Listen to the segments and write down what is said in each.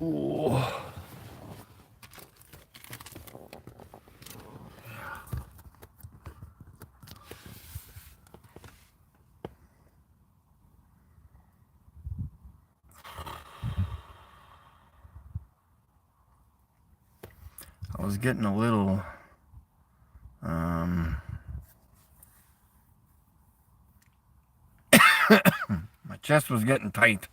Oh. I was getting a little my chest was getting tight.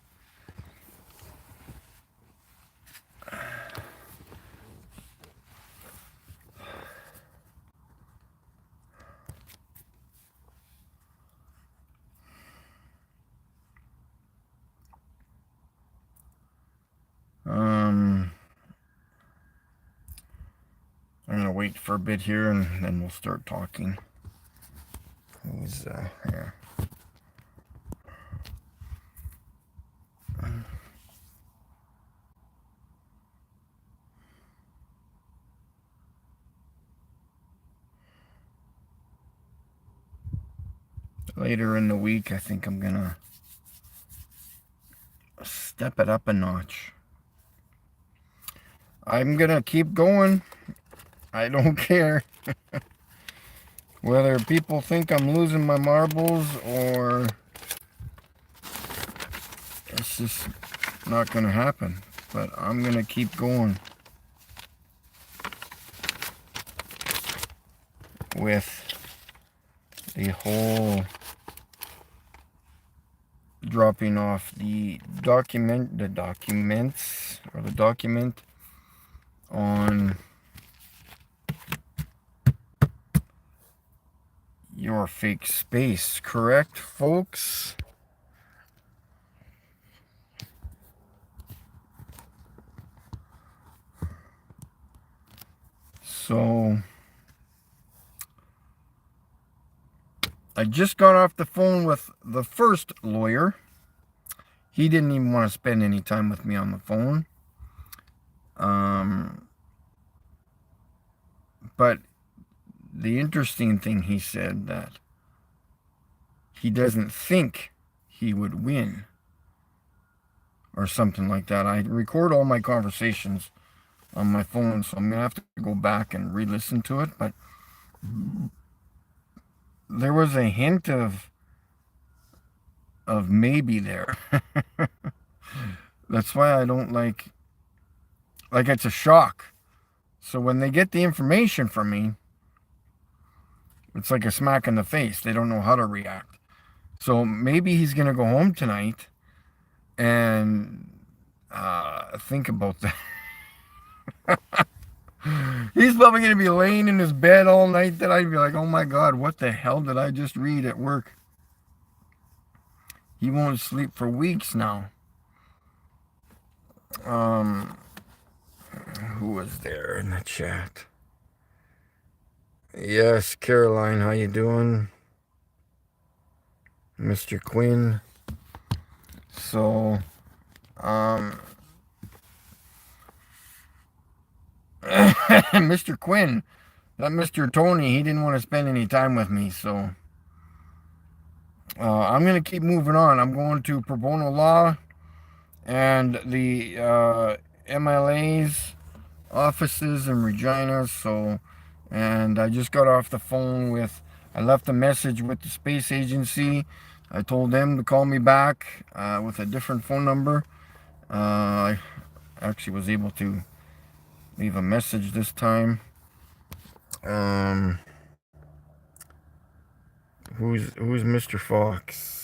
I'm gonna wait for a bit here and then we'll start talking. Who's here? Later in the week, I think I'm gonna step it up a notch. I'm gonna keep going. I don't care whether people think I'm losing my marbles or it's just not gonna happen. But I'm gonna keep going with the whole dropping off the document on your fake space, correct, folks? So I just got off the phone with the first lawyer. He didn't even want to spend any time with me on the phone. But the interesting thing, he said that he doesn't think he would win or something like that. I record all my conversations on my phone, so I'm going to have to go back and re-listen to it. But there was a hint of maybe there. That's why I don't like it's a shock. So when they get the information from me, it's like a smack in the face. They don't know how to react. So maybe he's going to go home tonight and think about that. He's probably going to be laying in his bed all night. That I'd be like, oh my God, what the hell did I just read at work? He won't sleep for weeks now. Who was there in the chat? Yes, Caroline, how you doing? Mr. Quinn. So, Mr. Quinn, that Mr. Tony, he didn't want to spend any time with me, so I'm going to keep moving on. I'm going to pro bono law and the MLA's offices in Regina, so, and I just got off the phone with, I left a message with the space agency. I told them to call me back with a different phone number. I actually was able to leave a message this time. Who's Mr. Fox?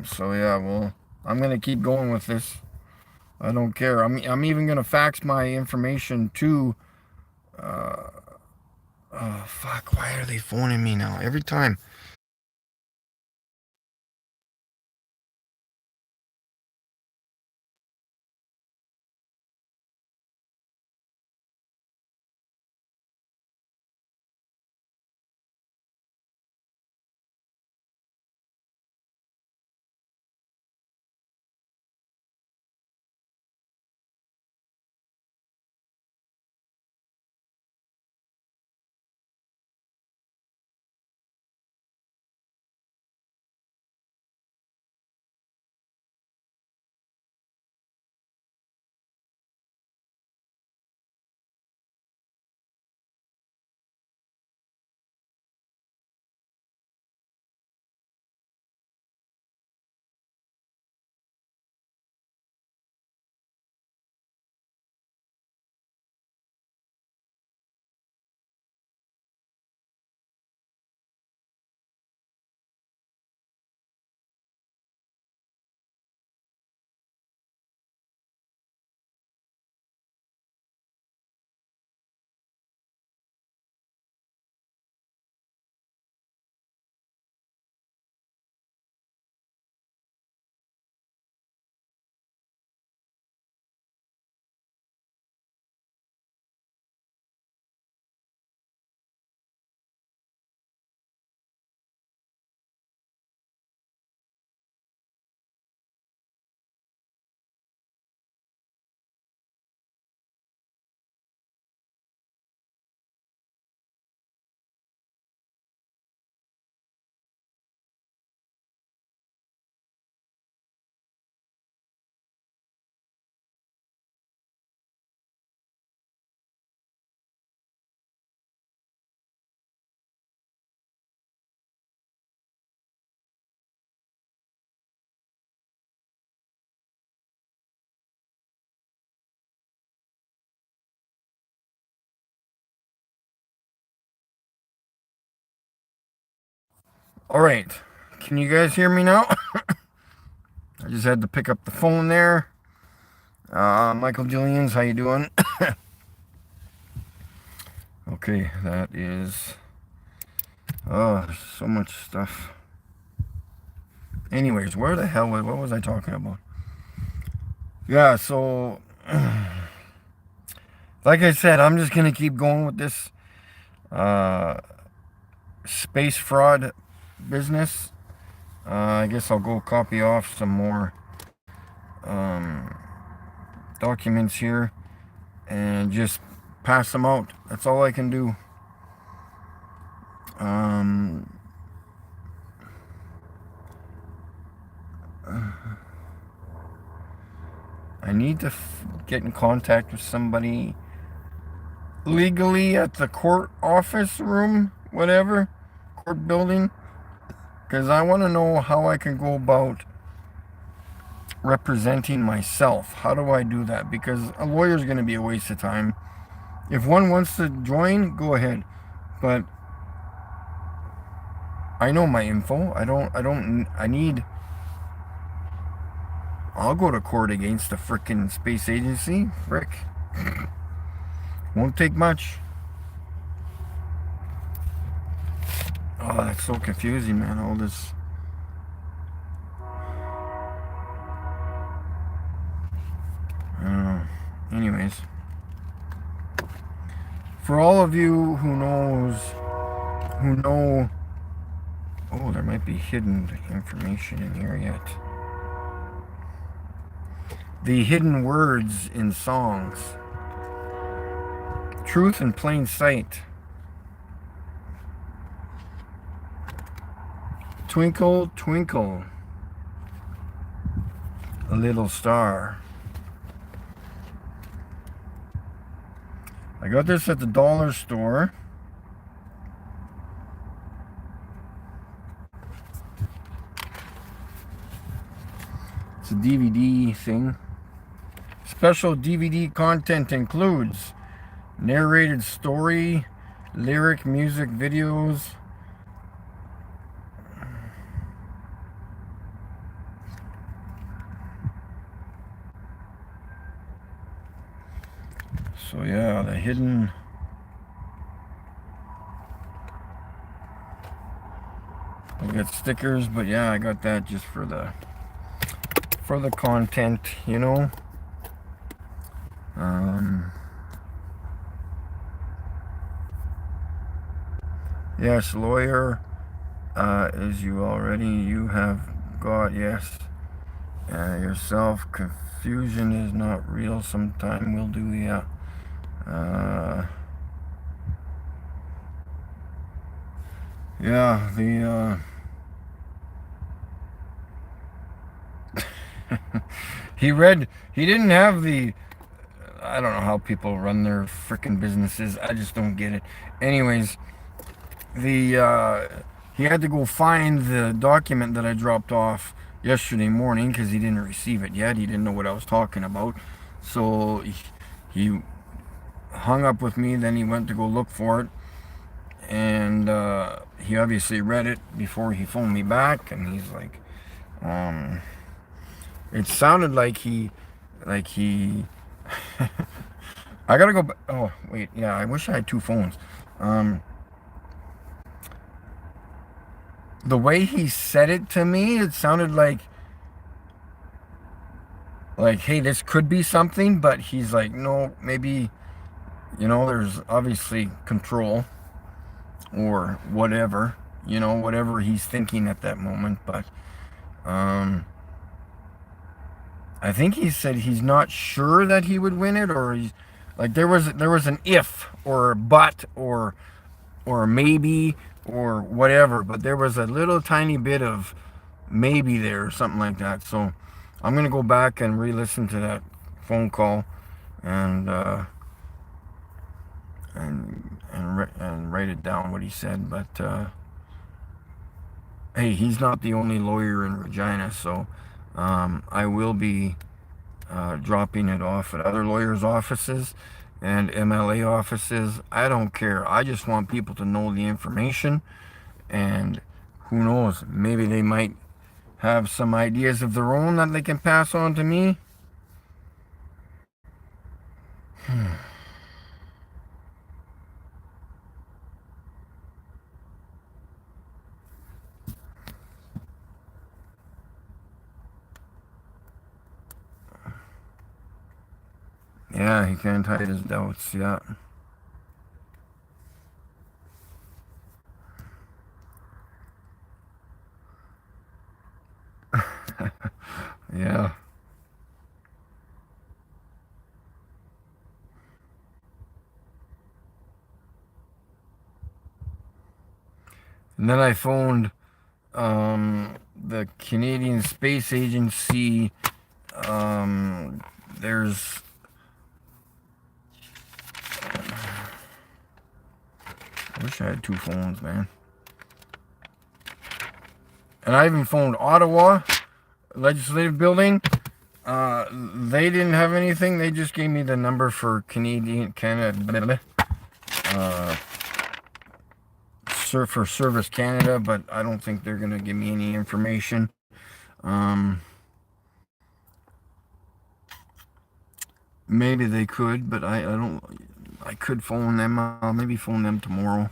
So yeah, well, I'm gonna keep going with this. I don't care. I'm even gonna fax my information to. Oh fuck! Why are they phoning me now every time? All right. Can you guys hear me now? I just had to pick up the phone there. Michael Jillians, how you doing? Okay, that is... Oh, so much stuff. Anyways, where the hell what was I talking about? Yeah, so... Like I said, I'm just going to keep going with this space fraud business. I guess I'll go copy off some more documents here and just pass them out. That's all I can do. I need to get in contact with somebody legally at the court office room, whatever, court building, because I want to know how I can go about representing myself. How do I do that? Because a lawyer's going to be a waste of time. If one wants to join, go ahead, but I know my info. I'll go to court against the frickin' space agency. Frick. Won't take much. Oh, that's so confusing, man. All this. I don't know. Anyways. For all of you who know, oh, there might be hidden information in here yet. The hidden words in songs. Truth in plain sight. Twinkle, twinkle, a little star. I got this at the dollar store. It's a DVD thing. Special DVD content includes narrated story, lyric, music videos, so yeah, the hidden. We got stickers, but yeah, I got that just for the content, you know. Yes, lawyer, as you have got, yes, yourself. Confusion is not real. Sometime we'll do, yeah. Yeah, the, he didn't have the, I don't know how people run their frickin' businesses. I just don't get it. Anyways, he had to go find the document that I dropped off yesterday morning because he didn't receive it yet. He didn't know what I was talking about. So he hung up with me. Then he went to go look for it. And he obviously read it before he phoned me back. And he's like, it sounded like he I gotta go back. Oh, wait. Yeah, I wish I had two phones. The way he said it to me, it sounded like, hey, this could be something, but he's like, no, maybe, there's obviously control or whatever, whatever he's thinking at that moment. But I think he said he's not sure that he would win it, or he's like, there was an if or a but or maybe or whatever, but there was a little tiny bit of maybe there or something like that. So I'm gonna go back and re-listen to that phone call and write it down what he said. But hey, he's not the only lawyer in Regina, so I will be dropping it off at other lawyers' offices and MLA offices. I don't care. I just want people to know the information, and who knows? Maybe they might have some ideas of their own that they can pass on to me. Yeah, he can't hide his doubts. Yeah. Yeah. And then I phoned the Canadian Space Agency. There's I wish I had two phones, man. And I even phoned Ottawa Legislative Building. They didn't have anything. They just gave me the number for Canada, for Service Canada, but I don't think they're gonna give me any information. Maybe they could, but I don't. I could phone them. I'll maybe phone them tomorrow.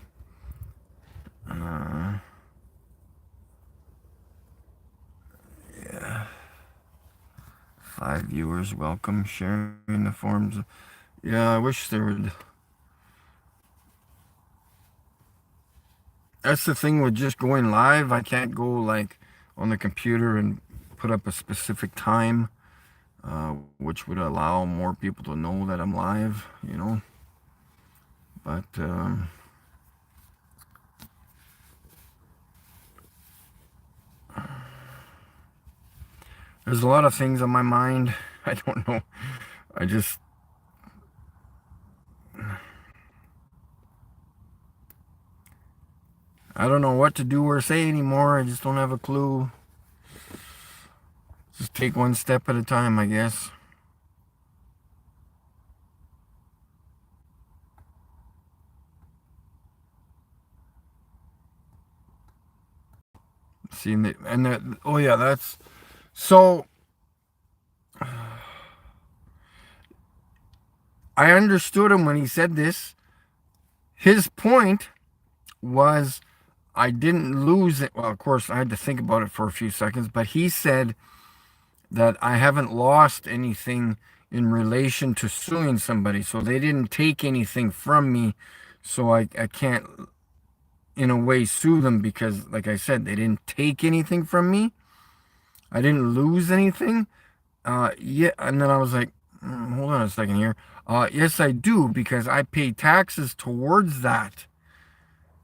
Yeah. 5 viewers, welcome, sharing the forms. Yeah, I wish there would. That's the thing with just going live. I can't go like on the computer and put up a specific time, which would allow more people to know that I'm live, you know. But there's a lot of things on my mind. I don't know. I just I don't know what to do or say anymore. I just don't have a clue. Just take one step at a time, I guess. See, and that, oh yeah, that's so. I understood him when he said this. His point was I didn't lose it. Well, of course, I had to think about it for a few seconds, but he said that I haven't lost anything in relation to suing somebody. So they didn't take anything from me. So I can't, in a way, sue them because, like I said, they didn't take anything from me. I didn't lose anything. Yeah. And then I was like, hold on a second here. Yes, I do, because I pay taxes towards that.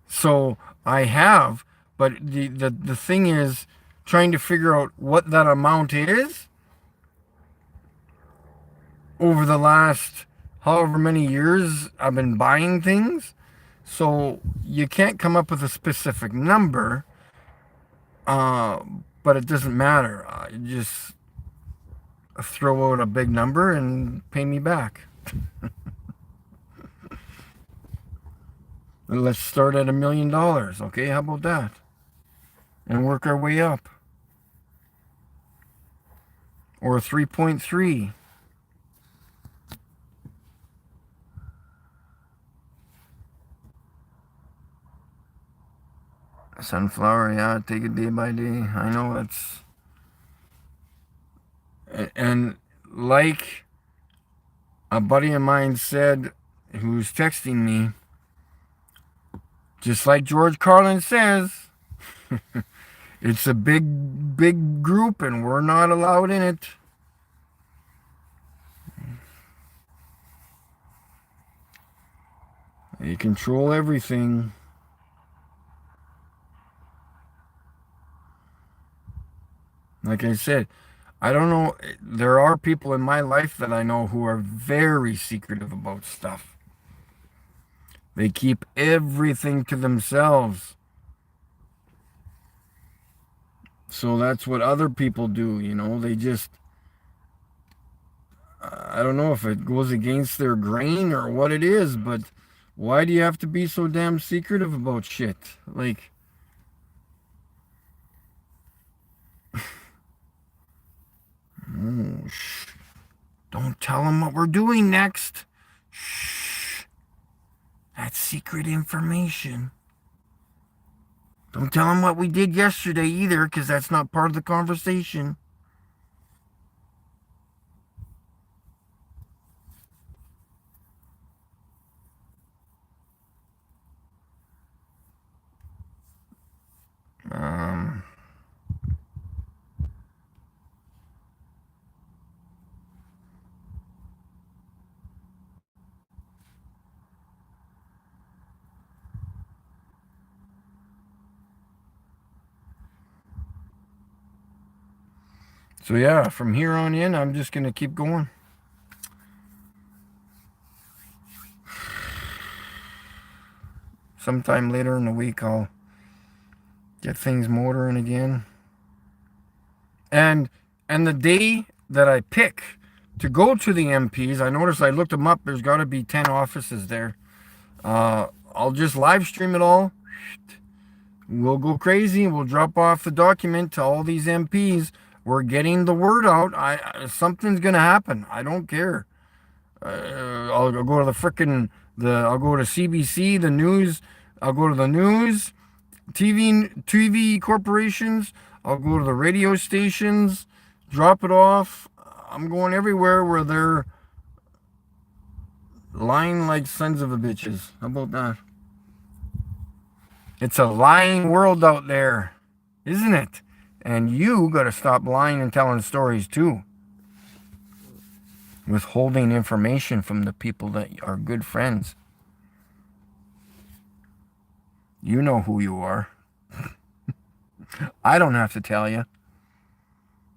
So I have, but the thing is trying to figure out what that amount is over the last however many years I've been buying things. So you can't come up with a specific number, but it doesn't matter. You just throw out a big number and pay me back. Let's start at $1 million, okay? How about that? And work our way up. Or 3.3. Sunflower, yeah, take it day by day. I know it's... And like a buddy of mine said, who's texting me, just like George Carlin says, it's a big, big group and we're not allowed in it. They control everything. Like I said, I don't know. There are people in my life that I know who are very secretive about stuff. They keep everything to themselves. So that's what other people do, you know. They just, I don't know if it goes against their grain or what it is, but why do you have to be so damn secretive about shit? Like, Oh, shh. Don't tell them what we're doing next. Shh. That's secret information. Don't tell them what we did yesterday either, because that's not part of the conversation. Um, so yeah, from here on in, I'm just going to keep going. Sometime later in the week, I'll get things motoring again. And the day that I pick to go to the MPs, I noticed I looked them up. There's got to be 10 offices there. I'll just live stream it all. We'll go crazy. We'll drop off the document to all these MPs. We're getting the word out. Something's gonna happen. I don't care. I'll go to the frickin' I'll go to CBC, the news. I'll go to the news, TV corporations. I'll go to the radio stations. Drop it off. I'm going everywhere where they're lying like sons of a bitches. How about that? It's a lying world out there, isn't it? And you got to stop lying and telling stories too. Withholding information from the people that are good friends. You know who you are. I don't have to tell you.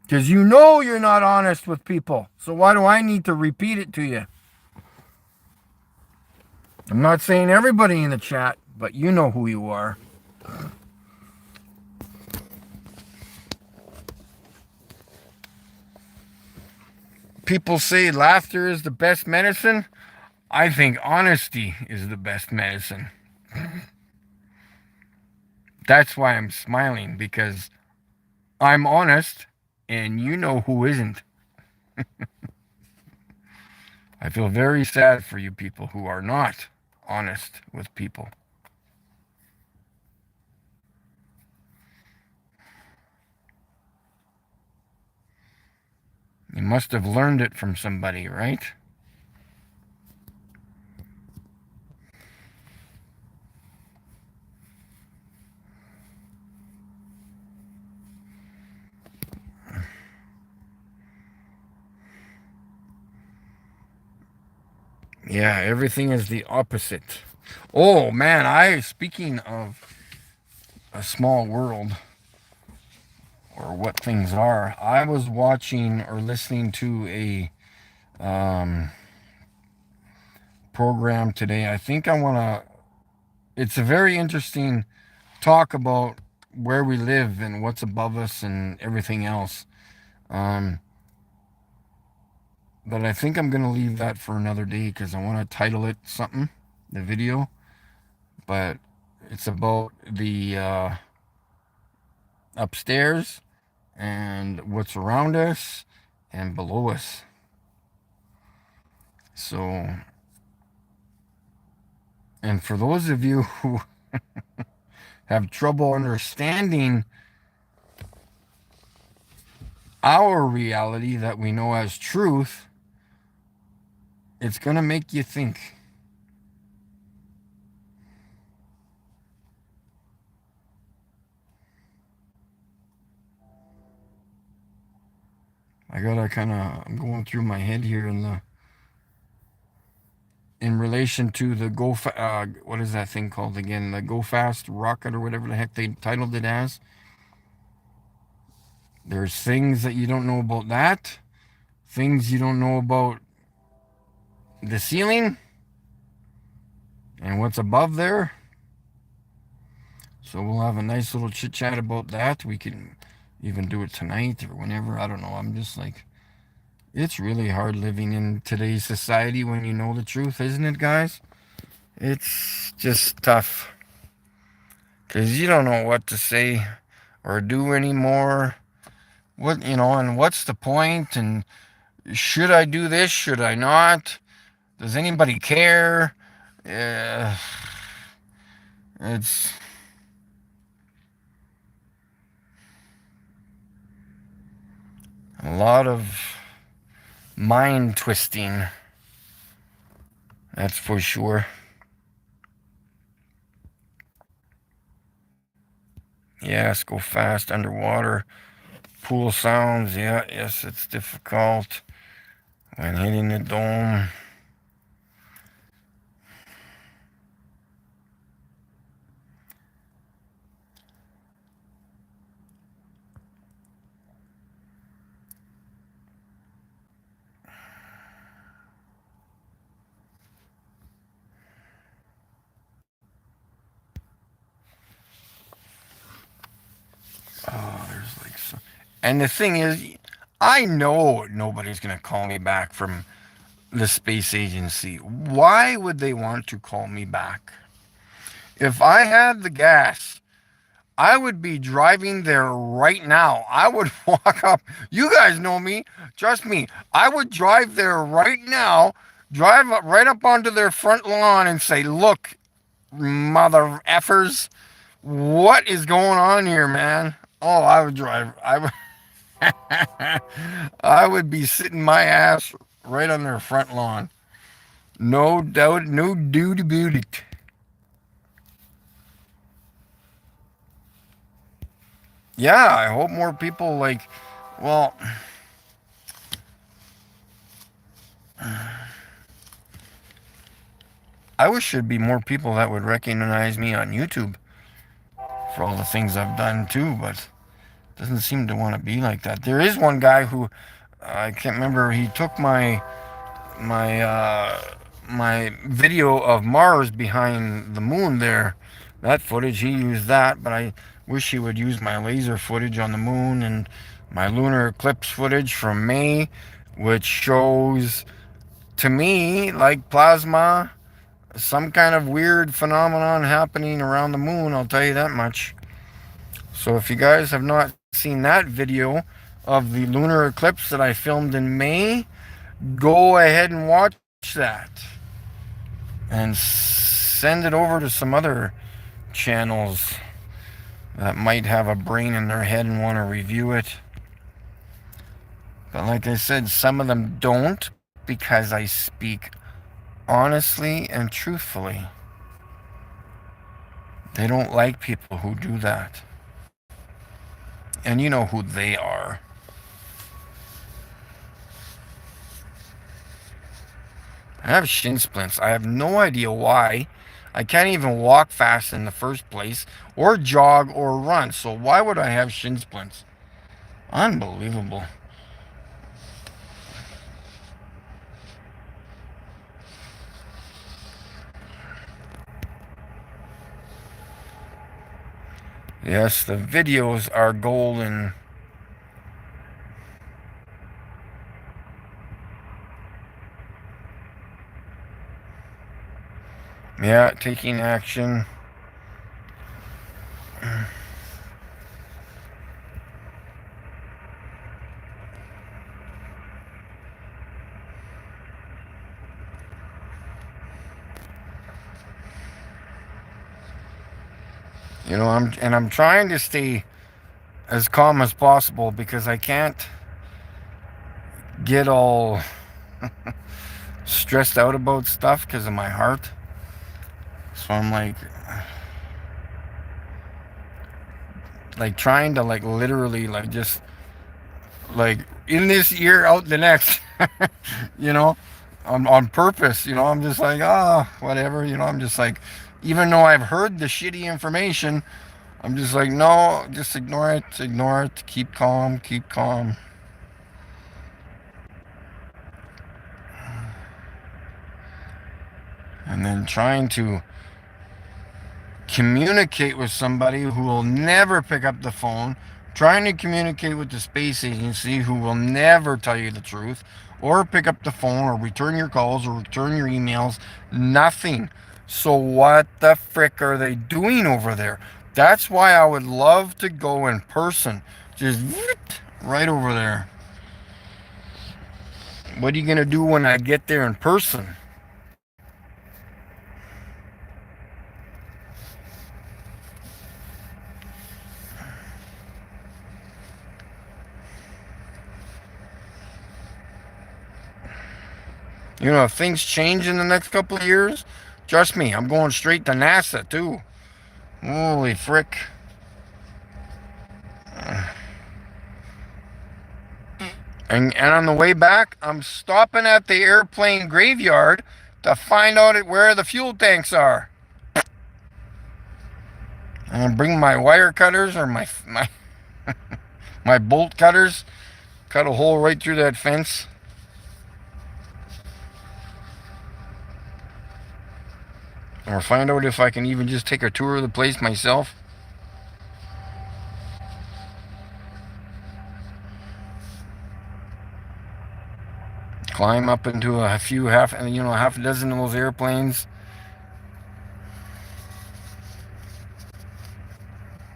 Because you know you're not honest with people. So why do I need to repeat it to you? I'm not saying everybody in the chat, but you know who you are. People say laughter is the best medicine. I think honesty is the best medicine. That's why I'm smiling, because I'm honest and you know who isn't. I feel very sad for you people who are not honest with people. You must have learned it from somebody, right? Yeah, everything is the opposite. Oh man, speaking of a small world, or what things are, I was watching or listening to a program today. I think it's a very interesting talk about where we live and what's above us and everything else. But I think I'm going to leave that for another day because I want to title it something, the video. But it's about the upstairs and what's around us and below us. So, and for those of you who have trouble understanding our reality that we know as truth, it's going to make you think. I'm going through my head here in relation to the what is that thing called again? The Go Fast rocket or whatever the heck they titled it as. There's things that you don't know about that. Things you don't know about the ceiling and what's above there. So we'll have a nice little chit chat about that. We can even do it tonight or whenever. I don't know. I'm just like, it's really hard living in today's society when you know the truth, isn't it, guys? It's just tough. Because you don't know what to say or do anymore. What, and what's the point? And should I do this? Should I not? Does anybody care? Uh, it's a lot of mind twisting, that's for sure. Yes, go fast underwater. Pool sounds, yeah, yes, it's difficult when hitting the dome. Oh, there's like so. And the thing is, I know nobody's going to call me back from the space agency. Why would they want to call me back? If I had the gas, I would be driving there right now. I would walk up. You guys know me. Trust me. I would drive there right now, drive up, right up onto their front lawn and say, look, mother effers, what is going on here, man? Oh, I would drive. I would be sitting my ass right on their front lawn. No doubt, no doubt about it. Yeah, I hope more people well, I wish there'd be more people that would recognize me on YouTube for all the things I've done too, but it doesn't seem to want to be like that. There is one guy who I can't remember. He took my video of Mars behind the moon there. That footage, he used that, but I wish he would use my laser footage on the moon and my lunar eclipse footage from May, which shows to me like plasma, some kind of weird phenomenon happening around the moon, I'll tell you that much. So if you guys have not seen that video of the lunar eclipse that I filmed in May, go ahead and watch that. And send it over to some other channels that might have a brain in their head and want to review it. But like I said, some of them don't because I speak honestly and truthfully. They don't like people who do that. And you know who they are. I have shin splints. I have no idea why. I can't even walk fast in the first place, or jog or run. So why would I have shin splints? Unbelievable. Yes, the videos are golden. Yeah, taking action. I'm trying to stay as calm as possible because I can't get all stressed out about stuff because of my heart. So I'm like trying to literally just in this ear out the next, you know, on purpose. I'm just whatever. I'm just even though I've heard the shitty information, I'm just no, just ignore it, keep calm, keep calm. And then trying to communicate with somebody who will never pick up the phone, trying to communicate with the space agency who will never tell you the truth, or pick up the phone, or return your calls, or return your emails. Nothing. So what the frick are they doing over there? That's why I would love to go in person. Just Right over there. What are you going to do when I get there in person? You know, if things change in the next couple of years, trust me, I'm going straight to NASA too. Holy frick. And on the way back, I'm stopping at the airplane graveyard to find out where the fuel tanks are. I'm gonna bring my wire cutters or my bolt cutters, cut a hole right through that fence. Or find out if I can even just take a tour of the place myself. Climb up into a few half a dozen of those airplanes.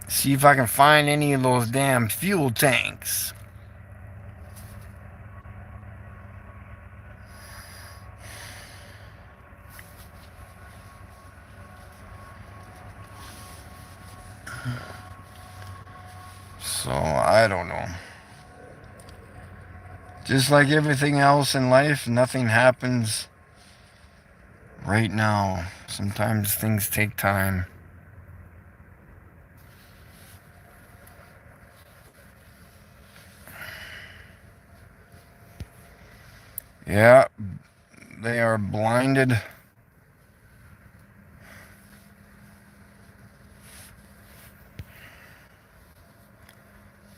See if I can find any of those damn fuel tanks. So, I don't know. Just like everything else in life, nothing happens right now. Sometimes things take time. Yeah, they are blinded.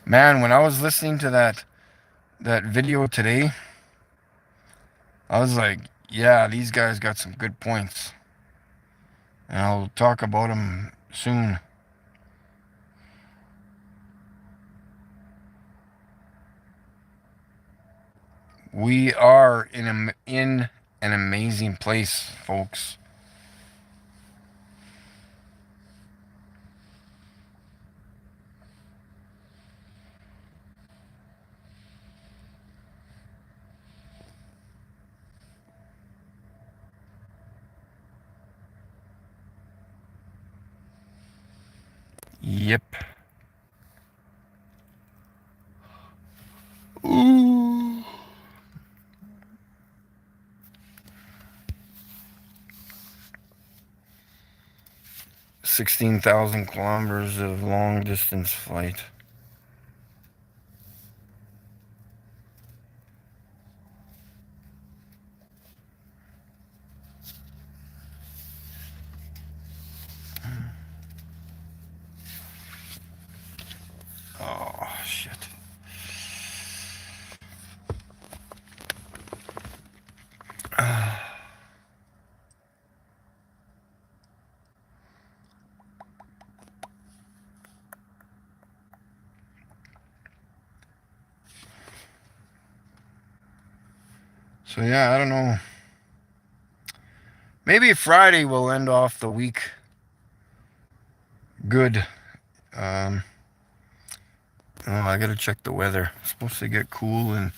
Man, when I was listening to that video today, I was like, yeah, these guys got some good points. And I'll talk about them soon. We are in an amazing place, folks. Yep. Ooh. 16,000 kilometers of long distance flight. Oh, shit. So yeah, I don't know. Maybe Friday will end off the week good. Oh, I gotta check the weather. It's supposed to get cool and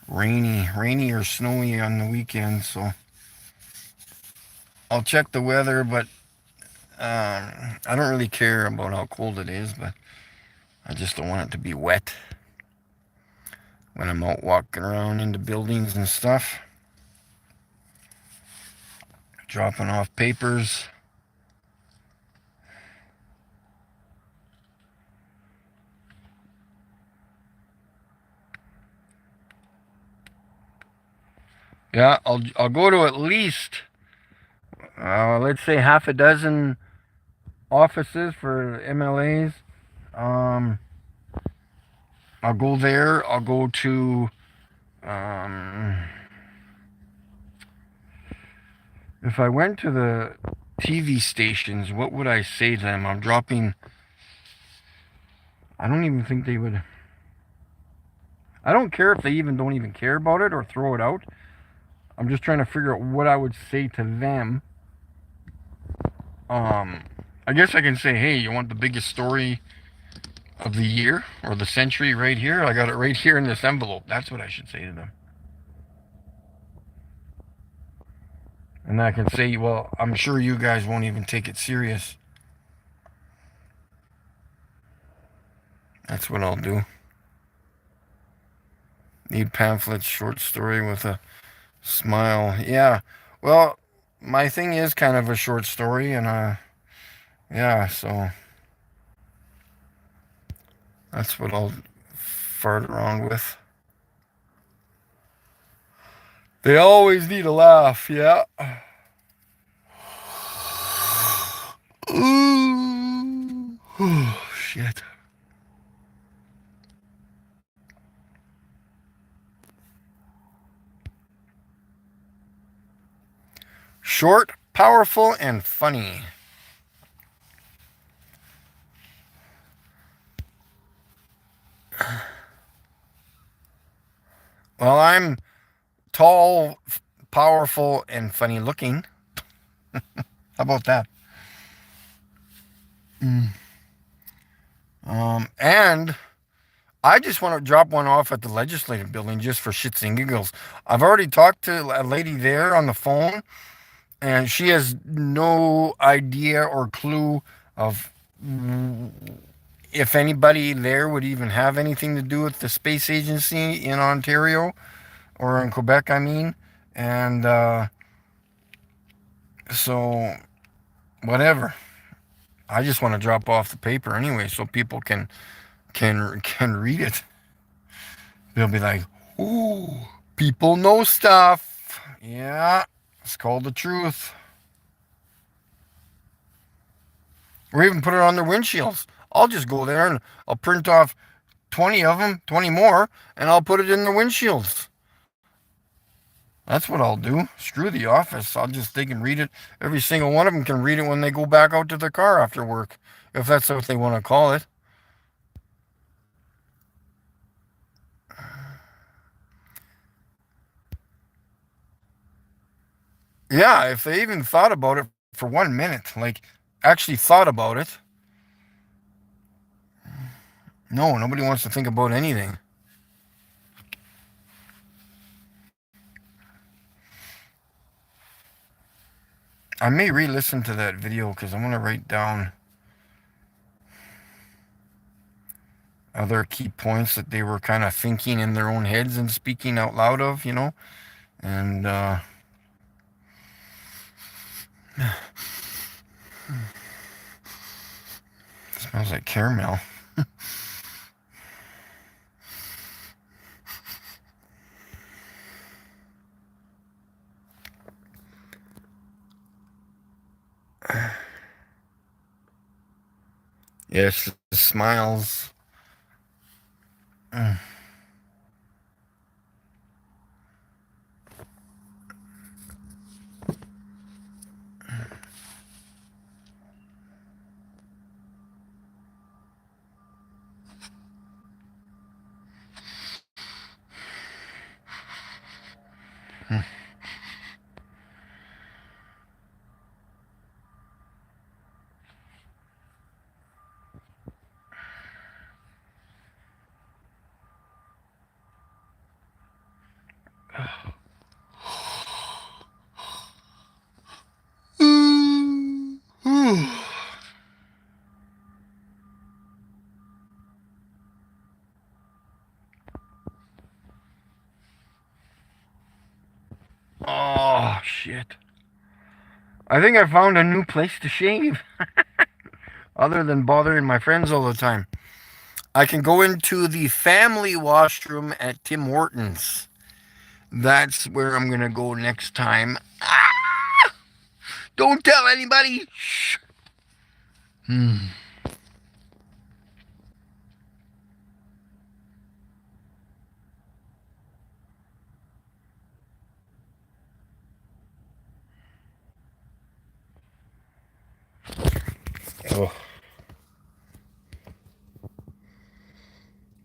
rainy or snowy on the weekend, so I'll check the weather, but I don't really care about how cold it is, but I just don't want it to be wet when I'm out walking around into buildings and stuff, dropping off papers. Yeah, I'll go to at least let's say half a dozen offices for MLAs. I'll go there. I'll go to if I went to the TV stations, what would I say to them? I'm dropping. I don't even think they would. I don't care if they don't even care about it or throw it out. I'm just trying to figure out what I would say to them. I guess I can say, hey, you want the biggest story of the year or the century right here. I got it right here in this envelope. That's what I should say to them. And I can say, well, I'm sure you guys won't even take it serious. That's what I'll do. Need pamphlets, short story with a smile. Yeah. Well, my thing is kind of a short story, and yeah, so that's what I'll fart around with. They always need a laugh, yeah. Ooh. Oh, shit. Short, powerful, and funny. Well, I'm tall, powerful, and funny looking. How about that? And I just want to drop one off at the legislative building just for shits and giggles. I've already talked to a lady there on the phone, and she has no idea or clue of if anybody there would even have anything to do with the space agency in Ontario or in Quebec, I mean. And so, whatever. I just want to drop off the paper anyway, so people can read it. They'll be like, "Ooh, people know stuff." Yeah, it's called the truth. Or even put it on their windshields. I'll just go there and I'll print off 20 of them, 20 more, and I'll put it in the windshields. That's what I'll do. Screw the office. They can read it. Every single one of them can read it when they go back out to their car after work, if that's what they want to call it. Yeah, if they even thought about it for 1 minute, like actually thought about it. No, nobody wants to think about anything. I may re-listen to that video because I want to write down other key points that they were kind of thinking in their own heads and speaking out loud of, and smells like caramel. Yes, the smiles. Oh, shit. I think I found a new place to shave. Other than bothering my friends all the time. I can go into the family washroom at Tim Hortons. That's where I'm going to go next time. Ah! Don't tell anybody. Shh. Oh.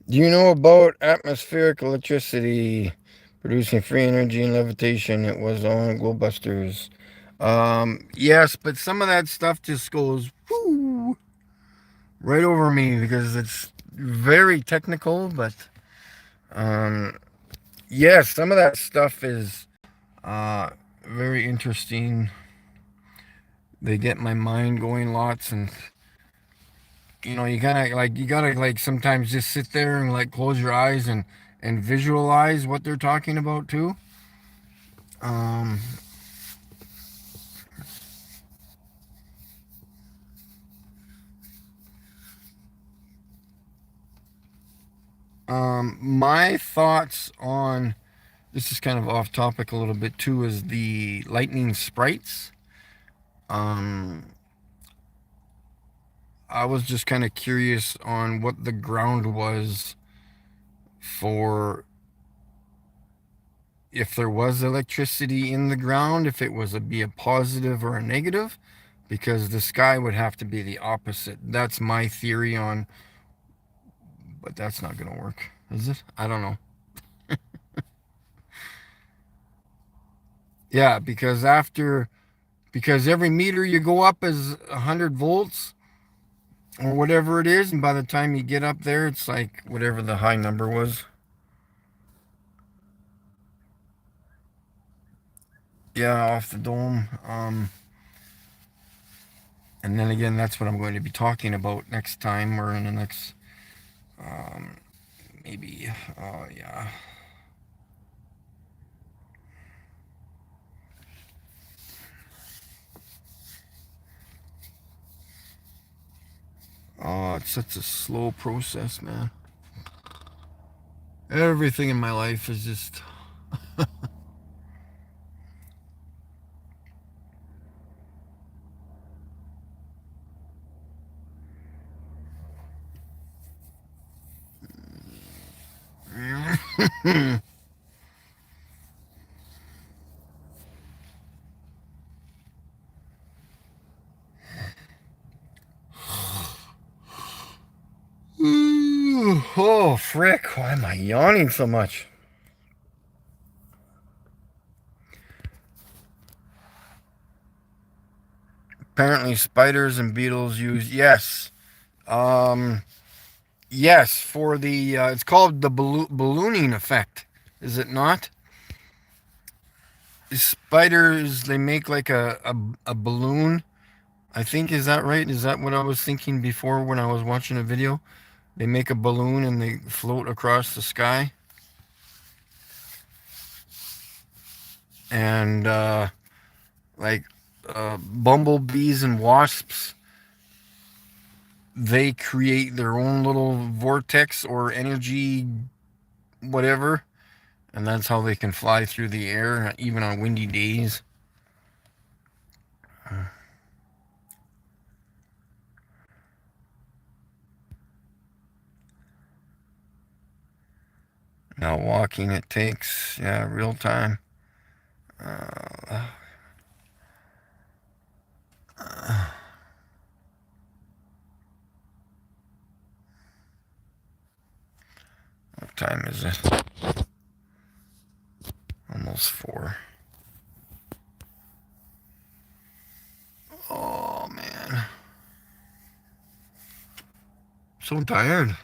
Do you know about atmospheric electricity producing free energy and levitation? It was on Globebusters. Yes, but some of that stuff just goes whoo, right over me because it's very technical, but um, yes, some of that stuff is uh, very interesting. They get my mind going lots, and you gotta sometimes just sit there and like close your eyes and visualize what they're talking about too. Um, my thoughts on this is kind of off topic a little bit too, is the lightning sprites. Um, I was just kind of curious on what the ground was for, if there was electricity in the ground, if it was be a positive or a negative, because the sky would have to be the opposite. That's my theory on, but that's not going to work, is it? I don't know. Yeah, because every meter you go up is 100 volts or whatever it is, and by the time you get up there, it's like whatever the high number was. Yeah, off the dome. And then again, that's what I'm going to be talking about next time, or in the next, um, maybe, yeah. Oh, it's such a slow process, man. Everything in my life is just. Oh, frick. Why am I yawning so much? Apparently, spiders and beetles use, yes. Um, yes, for the, it's called the ballooning effect, is it not? Spiders, they make like a balloon. I think, is that right? Is that what I was thinking before when I was watching a video? They make a balloon and they float across the sky. And like bumblebees and wasps, they create their own little vortex or energy, whatever, and that's how they can fly through the air, even on windy days. Now, walking, it takes, yeah, real time. Uh, what time is it? Almost 4. Oh, man. So tired.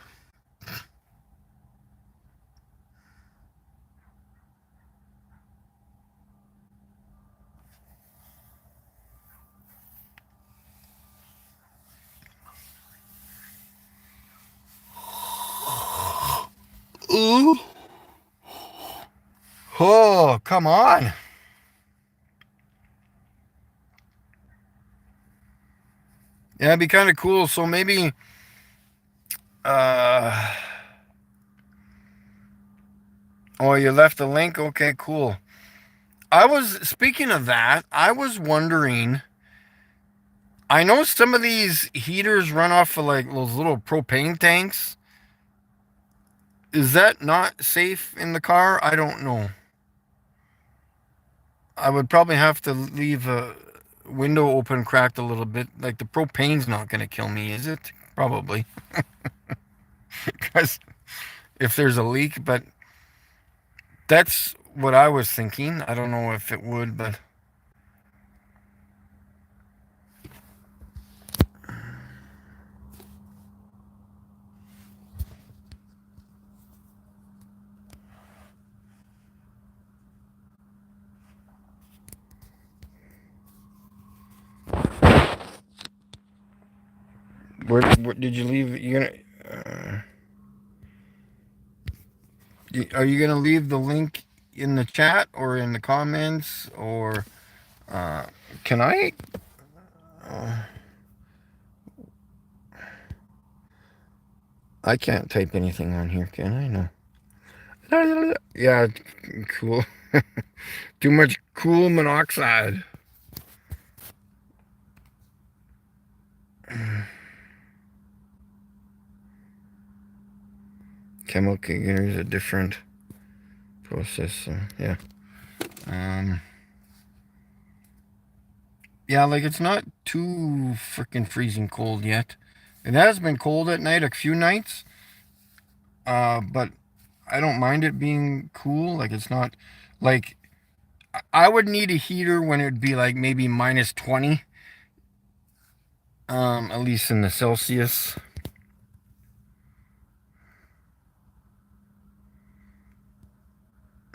Ooh. Oh, come on. Yeah, it'd be kind of cool. So maybe, uh, oh, you left the link? Okay, cool. Speaking of that, I was wondering, I know some of these heaters run off of like those little propane tanks. Is that not safe in the car? I don't know. I would probably have to leave a window open cracked a little bit. Like the propane's not going to kill me, is it? Probably. Because if there's a leak, but that's what I was thinking. I don't know if it would, but Where did you leave? Are you gonna leave the link in the chat or in the comments, or uh, can I? Uh, I can't type anything on here, can I? No. Yeah, cool. Too much cool monoxide. Chemical is a different process. Yeah. Um. Yeah, like it's not too freaking freezing cold yet. It has been cold at night a few nights. But I don't mind it being cool. Like it's not like I would need a heater when it'd be like maybe minus 20. At least in the Celsius.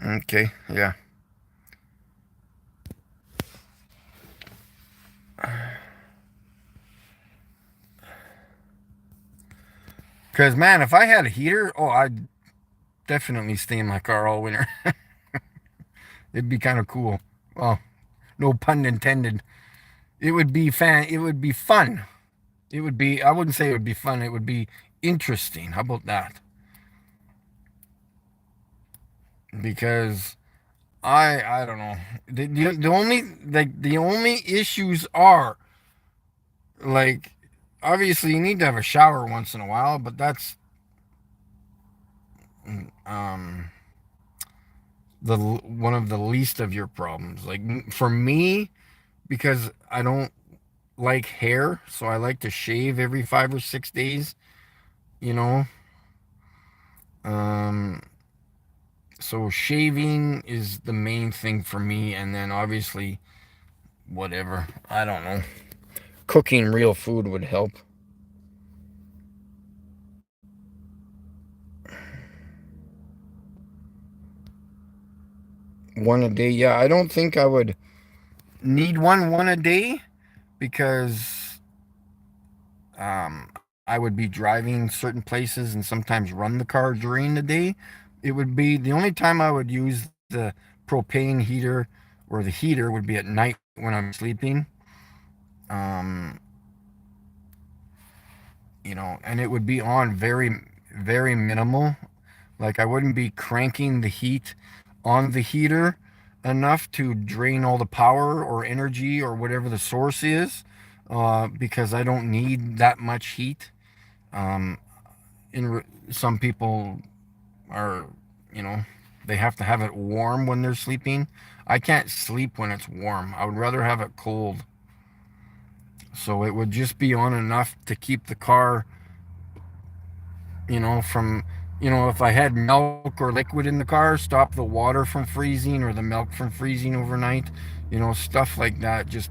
Okay, yeah. Because, man, if I had a heater, oh, I'd definitely stay in my car all winter. It'd be kind of cool. Well, no pun intended. It would be It would be fun. It would be. I wouldn't say it would be fun. It would be interesting. How about that? Because I don't know. The only issues are like obviously you need to have a shower once in a while, but that's um the one of the least of your problems. Like for me, because I don't like hair, so I like to shave every 5 or 6 days. You know, um, so shaving is the main thing for me, and then obviously whatever. I don't know. Cooking real food would help. One a day, yeah. I don't think I would need one a day because um, I would be driving certain places and sometimes run the car during the day. It would be the only time I would use the propane heater or the heater would be at night when I'm sleeping. Um, and it would be on very, very minimal. Like I wouldn't be cranking the heat on the heater enough to drain all the power or energy or whatever the source is, because I don't need that much heat. Um, some people are, you know, they have to have it warm when they're sleeping. I can't sleep when it's warm. I would rather have it cold. So it would just be on enough to keep the car, from, if I had milk or liquid in the car, stop the water from freezing or the milk from freezing overnight, stuff like that. Just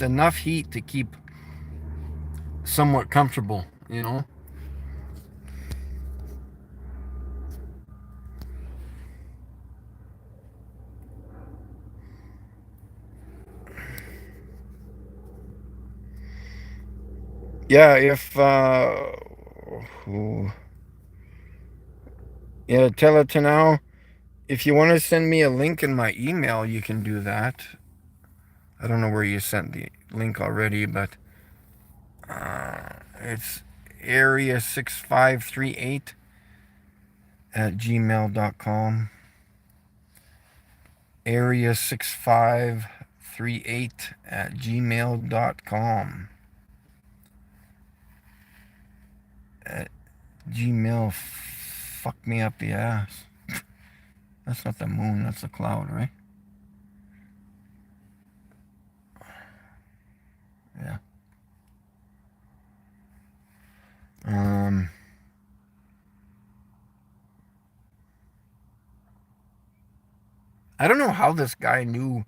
enough heat to keep somewhat comfortable. Yeah, if, yeah, tell it to now. If you want to send me a link in my email, you can do that. I don't know where you sent the link already, but it's area6538 at gmail.com. Area6538 at gmail.com. At Gmail, fuck me up the ass. That's not the moon, that's the cloud, right? Yeah. I don't know how this guy knew.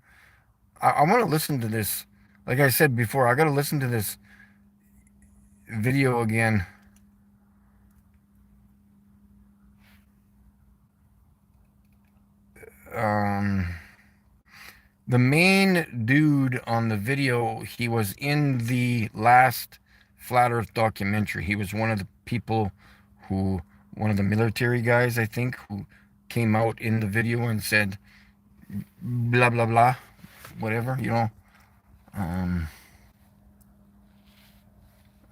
I want to listen to this. Like I said before, I got to listen to this video again. Um, the main dude on the video, he was in the last Flat Earth documentary. He was one of the people who, one of the military guys, I think, who came out in the video and said, blah, blah, blah, whatever, you know.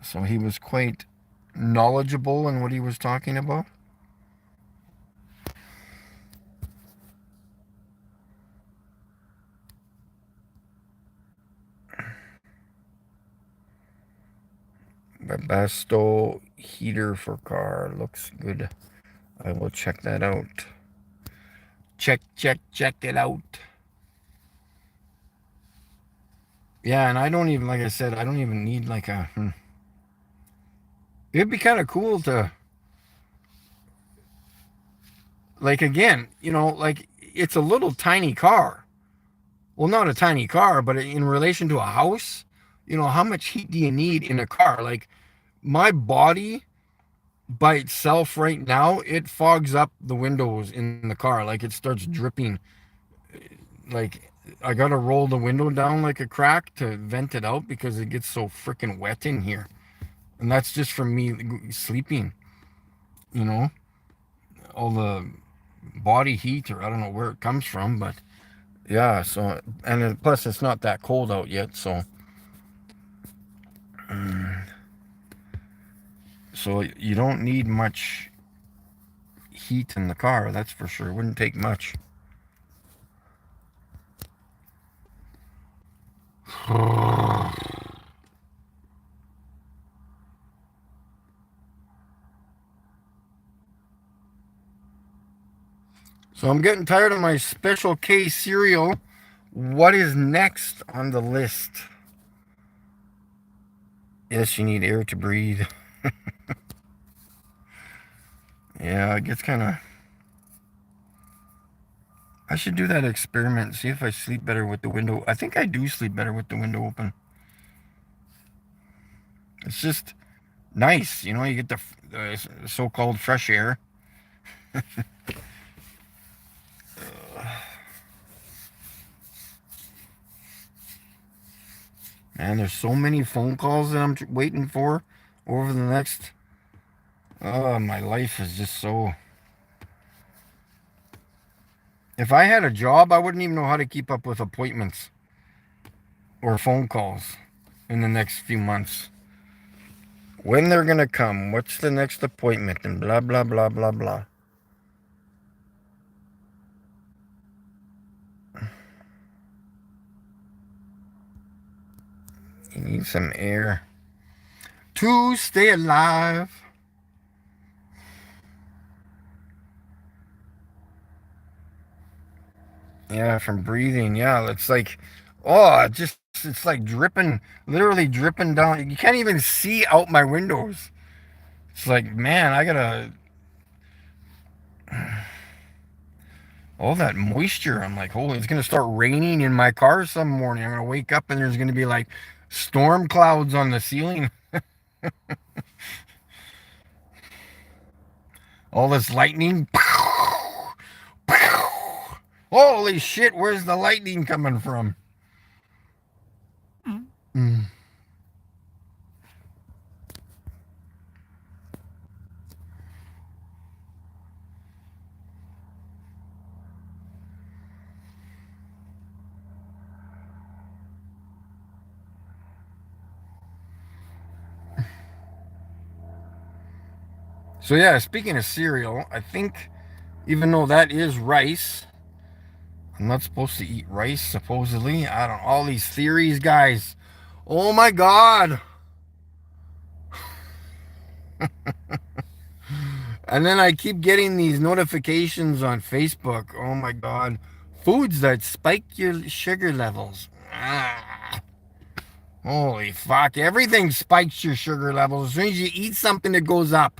So he was quite knowledgeable in what he was talking about. Webasto heater for car looks good. I will check that out. Check it out. Yeah, and I don't even, like I said, I don't even need like a... It'd be kind of cool to, like, again, you know, like, it's a little tiny car. Well, not a tiny car, but in relation to a house, you know, how much heat do you need in a car? Like, my body by itself right now, it fogs up the windows in the car. Like, it starts dripping. Like, I gotta roll the window down like a crack to vent it out because it gets so freaking wet in here. And that's just from me sleeping, you know, all the body heat, or I don't know where it comes from, but yeah. So, and plus it's not that cold out yet, so so you don't need much heat in the car, that's for sure. It wouldn't take much. So I'm getting tired of my Special K cereal. What is next on the list? Yes, you need air to breathe. Yeah, it gets kind of... I should do that experiment, see if I sleep better with the window. I think I do sleep better with the window open. It's just nice, you know, you get the so-called fresh air. Man, there's so many phone calls that I'm waiting for over the next... Oh, my life is just so... If I had a job, I wouldn't even know how to keep up with appointments or phone calls in the next few months. When they're gonna come, what's the next appointment, and blah, blah, blah, blah, blah. You need some air to stay alive. Yeah, from breathing. Yeah, it's like, oh, it's like dripping, literally dripping down. You can't even see out my windows. It's like, man, I gotta, all that moisture. I'm like, holy, it's gonna start raining in my car some morning. I'm gonna wake up and there's gonna be like storm clouds on the ceiling. All this lightning. Holy shit, where's the lightning coming from? Mm. So yeah, speaking of cereal, I think even though that is rice, I'm not supposed to eat rice, supposedly. I don't... All these theories, guys. Oh my God. And then I keep getting these notifications on Facebook. Oh my God. Foods that spike your sugar levels. Ah, holy fuck. Everything spikes your sugar levels. As soon as you eat something, it goes up.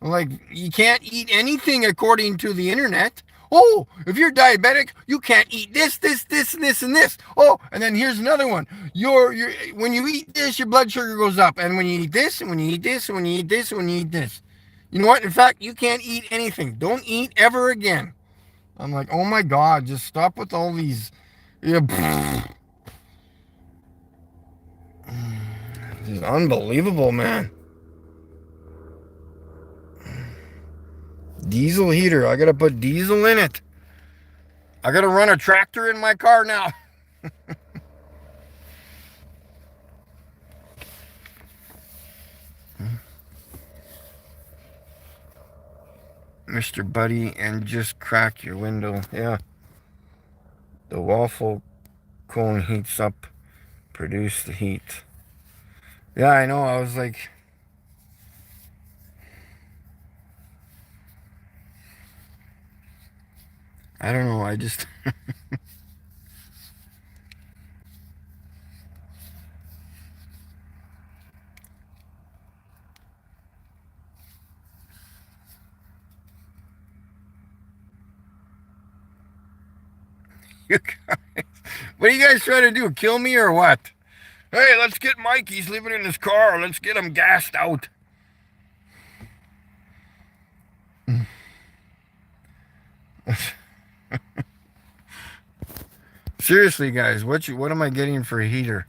Like, you can't eat anything according to the internet. Oh, if you're diabetic, you can't eat this, this, this, and this, and this. Oh, and then here's another one. When you eat this, your blood sugar goes up. And when you eat this, and when you eat this, and when you eat this, and when you eat this. You know what? In fact, you can't eat anything. Don't eat ever again. I'm like, oh my God, just stop with all these. Yeah, This is unbelievable, man. Diesel heater. I gotta put diesel in it. I gotta run a tractor in my car now. Mr. Buddy, and just crack your window. Yeah. The waffle cone heats up, produce the heat. Yeah, I know. I was like, I don't know. I just. You guys, what are you guys trying to do? Kill me or what? Hey, let's get Mike. He's living in his car. Let's get him gassed out. Seriously, guys, what am I getting for a heater?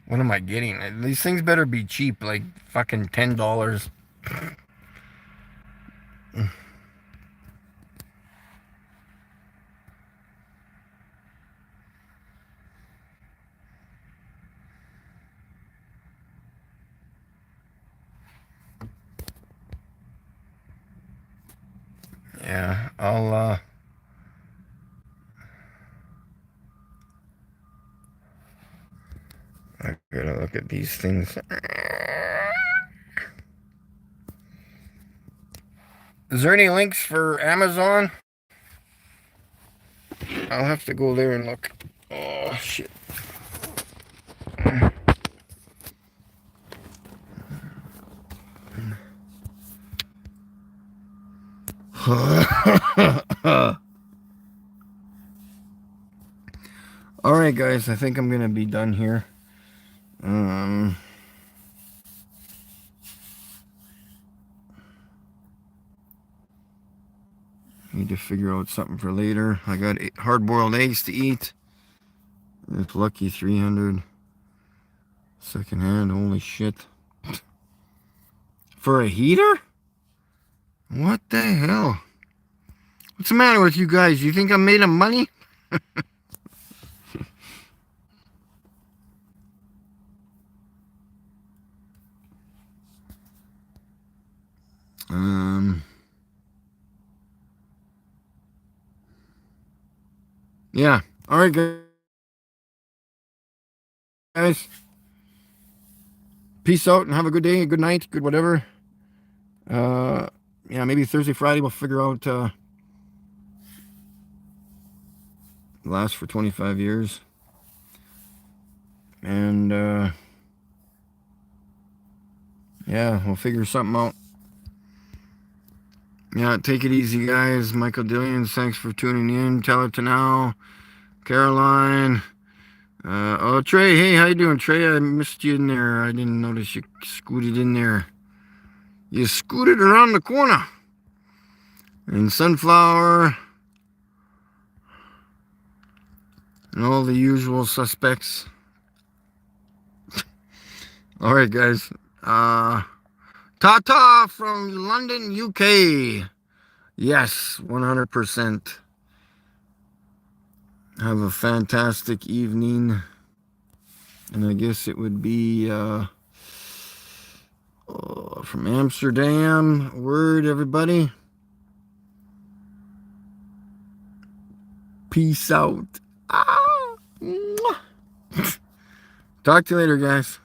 What am I getting? These things better be cheap, like fucking $10. Yeah, I gotta look at these things. Is there any links for Amazon? I'll have to go there and look. Oh, shit. All right, guys, I think I'm gonna be done here. Need to figure out something for later. I got hard-boiled eggs to eat. It's Lucky 300 secondhand. Holy shit! For a heater? What the hell? What's the matter with you guys? You think I'm made of money? Yeah. All right, guys. Peace out and have a good day, good night, good whatever. Yeah, maybe Thursday, Friday we'll figure out last for 25 years. And yeah, we'll figure something out. Yeah, take it easy, guys. Michael Dillions, thanks for tuning in. Tell it to now. Caroline. Oh, Trey. Hey, how you doing, Trey? I missed you in there. I didn't notice you scooted in there. You scooted around the corner. And Sunflower. And all the usual suspects. All right, guys. Ta-ta from London, UK. Yes, 100%. Have a fantastic evening. And I guess it would be from Amsterdam. Word, everybody. Peace out. Ah. Talk to you later, guys.